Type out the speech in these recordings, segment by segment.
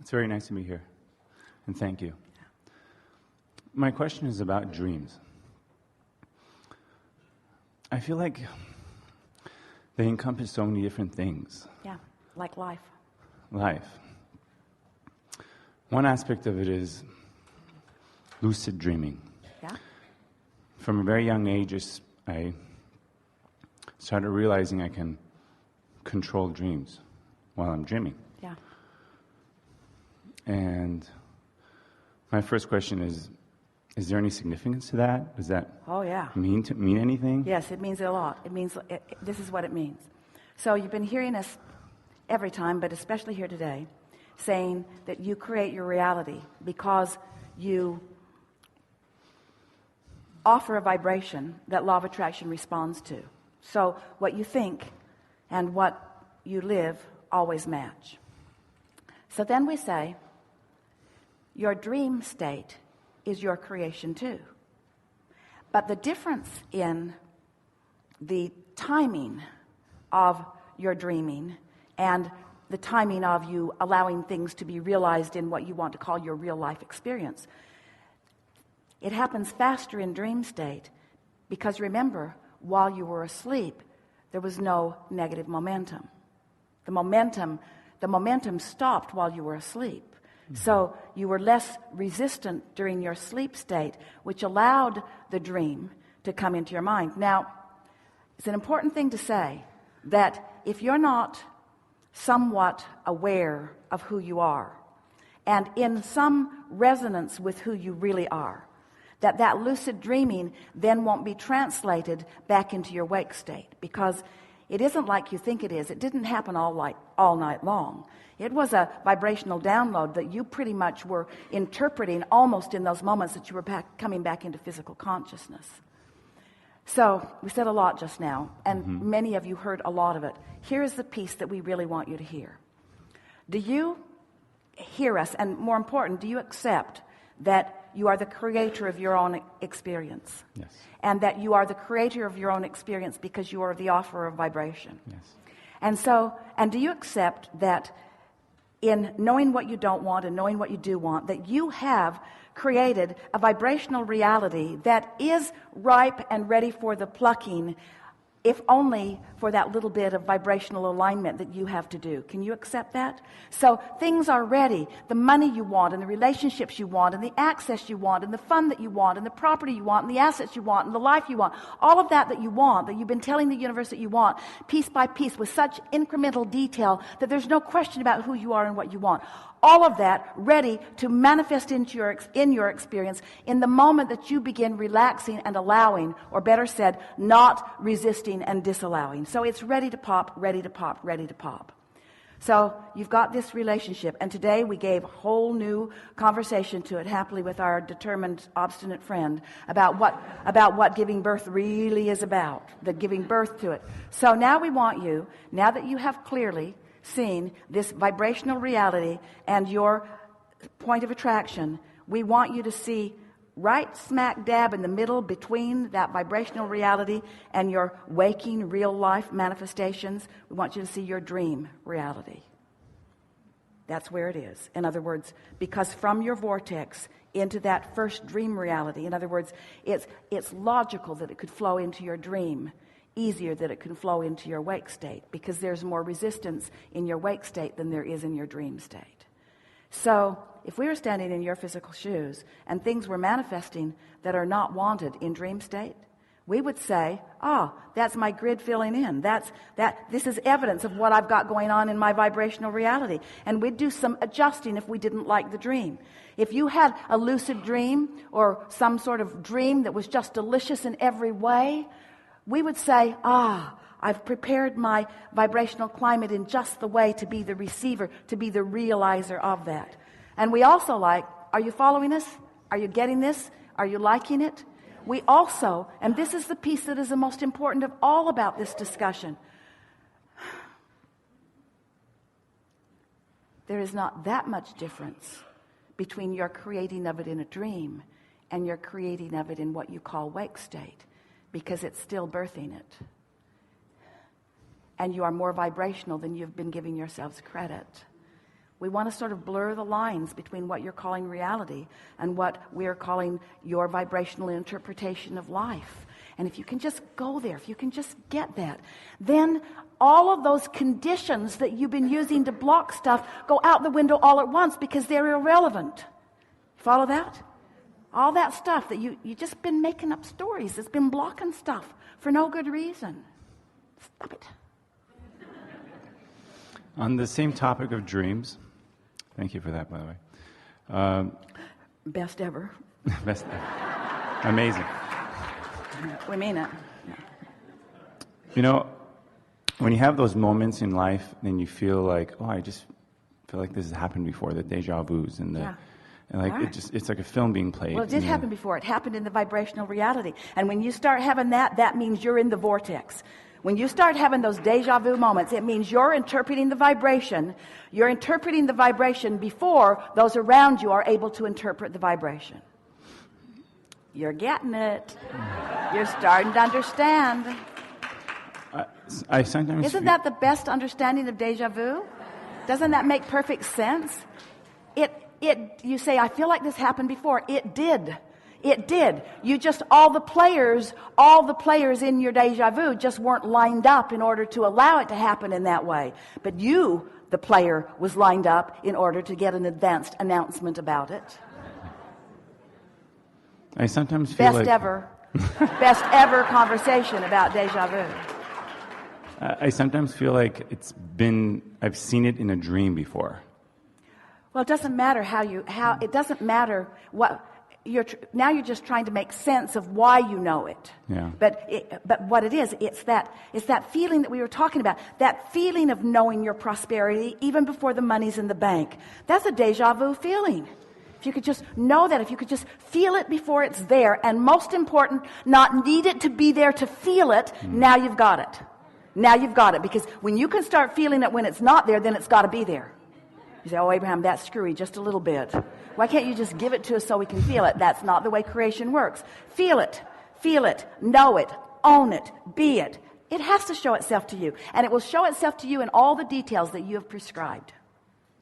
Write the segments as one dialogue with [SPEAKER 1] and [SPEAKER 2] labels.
[SPEAKER 1] It's very nice to be here, and thank you. My question is about dreams. I feel like they encompass so many different things.
[SPEAKER 2] Yeah, like life.
[SPEAKER 1] Life. One aspect of it is lucid dreaming.
[SPEAKER 2] Yeah?
[SPEAKER 1] From a very young age, I started realizing I can control dreams while I'm dreaming.
[SPEAKER 2] Yeah.
[SPEAKER 1] And my first question is there any significance to that? Does that mean anything?
[SPEAKER 2] Yes, it means a lot. This is what it means. So you've been hearing us every time, but especially here today, saying that you create your reality because you offer a vibration that law of attraction responds to. So what you think and what you live always match. So then we say, your dream state is your creation too. But the difference in the timing of your dreaming and the timing of you allowing things to be realized in what you want to call your real life experience, it happens faster in dream state because remember, while you were asleep, there was no negative momentum. The momentum stopped while you were asleep. So you were less resistant during your sleep state, which allowed the dream to come into your mind. Now, it's an important thing to say that if you're not somewhat aware of who you are and in some resonance with who you really are, that lucid dreaming then won't be translated back into your wake state, because it isn't like you think it is. It didn't happen all night long. It was a vibrational download that you pretty much were interpreting almost in those moments that you were coming back into physical consciousness. So we said a lot just now, and many of you heard a lot of it. Here's the piece that we really want you to hear. Do you hear us? And more important, do you accept that you are the creator of your own experience?
[SPEAKER 1] Yes.
[SPEAKER 2] And that you are the creator of your own experience because you are the offerer of vibration?
[SPEAKER 1] Yes.
[SPEAKER 2] And do you accept that in knowing what you don't want and knowing what you do want, that you have created a vibrational reality that is ripe and ready for the plucking, if only for that little bit of vibrational alignment that you have to do? Can you accept that? So things are ready. The money you want and the relationships you want and the access you want and the fun that you want and the property you want and the assets you want and the life you want, all of that you want, that you've been telling the universe that you want, piece by piece with such incremental detail that there's no question about who you are and what you want. All of that ready to manifest in your experience in the moment that you begin relaxing and allowing, or better said, not resisting and disallowing. So it's ready to pop, ready to pop, ready to pop. So you've got this relationship, and today we gave a whole new conversation to it, happily, with our determined, obstinate friend about what giving birth really is about, the giving birth to it. So now we want you, now that you have clearly seen this vibrational reality and your point of attraction, we want you to see right smack dab in the middle between that vibrational reality and your waking real life manifestations. We want you to see your dream reality. That's where it is. In other words, because from your vortex into that first dream reality, in other words, it's logical that it could flow into your dream easier that it can flow into your wake state, because there's more resistance in your wake state than there is in your dream state. So if we were standing in your physical shoes and things were manifesting that are not wanted in dream state, we would say, that's my grid filling in. This is evidence of what I've got going on in my vibrational reality. And we'd do some adjusting if we didn't like the dream. If you had a lucid dream or some sort of dream that was just delicious in every way, we would say, I've prepared my vibrational climate in just the way to be the receiver, to be the realizer of that. And we also are you following us? Are you getting this? Are you liking it? We also, and this is the piece that is the most important of all about this discussion, there is not that much difference between your creating of it in a dream and your creating of it in what you call wake state, because it's still birthing it. And you are more vibrational than you've been giving yourselves credit. We want to sort of blur the lines between what you're calling reality and what we're calling your vibrational interpretation of life. And if you can just go there, if you can just get that, then all of those conditions that you've been using to block stuff go out the window all at once because they're irrelevant. Follow that? All that stuff that you just been making up stories. It's been blocking stuff for no good reason. Stop it.
[SPEAKER 1] On the same topic of dreams, thank you for that, by the way.
[SPEAKER 2] Best ever.
[SPEAKER 1] Best ever. Amazing.
[SPEAKER 2] We mean it. Yeah.
[SPEAKER 1] You know, when you have those moments in life, then you feel like, oh, I just feel like this has happened before, the deja vus and the...
[SPEAKER 2] Yeah.
[SPEAKER 1] And like
[SPEAKER 2] Right.
[SPEAKER 1] it's like a film being played.
[SPEAKER 2] Well, it did happen before. It happened in the vibrational reality. And when you start having that, that means you're in the vortex. When you start having those deja vu moments, it means you're interpreting the vibration. You're interpreting the vibration before those around you are able to interpret the vibration. You're getting it. You're starting to understand.
[SPEAKER 1] I sometimes
[SPEAKER 2] Isn't that the best understanding of deja vu? Doesn't that make perfect sense? You say, I feel like this happened before. It did. It did. You just, all the players in your deja vu just weren't lined up in order to allow it to happen in that way. But you, the player, was lined up in order to get an advanced announcement about it.
[SPEAKER 1] I sometimes feel
[SPEAKER 2] Best ever conversation about deja vu.
[SPEAKER 1] I sometimes feel like I've seen it in a dream before.
[SPEAKER 2] Well, it doesn't matter it doesn't matter what now you're just trying to make sense of why you know it.
[SPEAKER 1] Yeah.
[SPEAKER 2] But what it is, it's that feeling that we were talking about, that feeling of knowing your prosperity even before the money's in the bank. That's a deja vu feeling. If you could just know that, if you could just feel it before it's there, and most important, not need it to be there to feel it, now you've got it. Now you've got it, because when you can start feeling it when it's not there, then it's got to be there. You say, oh, Abraham, that's screwy just a little bit. Why can't you just give it to us so we can feel it? That's not the way creation works. Feel it, know it, own it, be it. It has to show itself to you. And it will show itself to you in all the details that you have prescribed.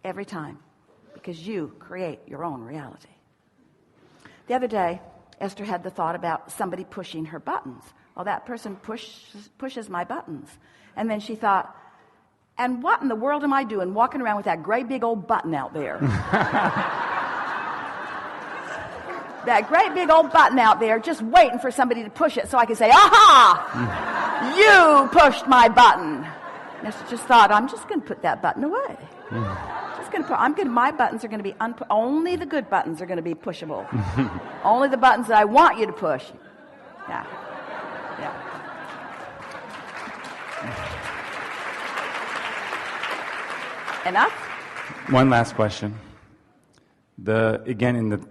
[SPEAKER 2] Every time. Because you create your own reality. The other day, Esther had the thought about somebody pushing her buttons. Well, that person pushes my buttons. And then she thought, and what in the world am I doing walking around with that great big old button out there? That great big old button out there just waiting for somebody to push it so I can say, aha! You pushed my button. And I just thought, I'm just going to put that button away. My buttons are going to be only the good buttons are going to be pushable. Only the buttons that I want you to push. Yeah. Enough?
[SPEAKER 1] One last question. Again, in the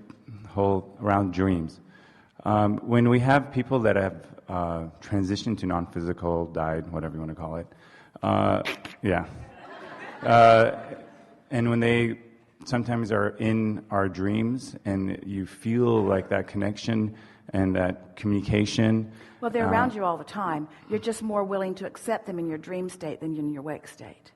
[SPEAKER 1] whole around dreams, when we have people that have transitioned to non-physical, died, whatever you want to call it, and when they sometimes are in our dreams, and you feel like that connection and that communication.
[SPEAKER 2] Well, they're around you all the time. You're just more willing to accept them in your dream state than in your wake state.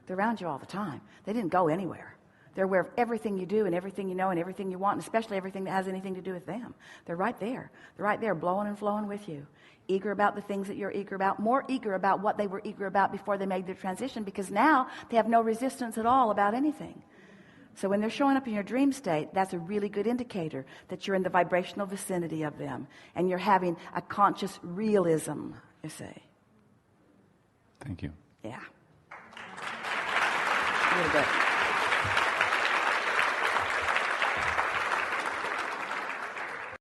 [SPEAKER 2] They're around you all the time. They didn't go anywhere. They're aware of everything you do and everything you know and everything you want, and especially everything that has anything to do with them. They're right there. They're right there, blowing and flowing with you. Eager about the things that you're eager about, more eager about what they were eager about before they made their transition, because now they have no resistance at all about anything. So when they're showing up in your dream state, that's a really good indicator that you're in the vibrational vicinity of them and you're having a conscious realism, you say.
[SPEAKER 1] Thank you.
[SPEAKER 2] Yeah. Really good.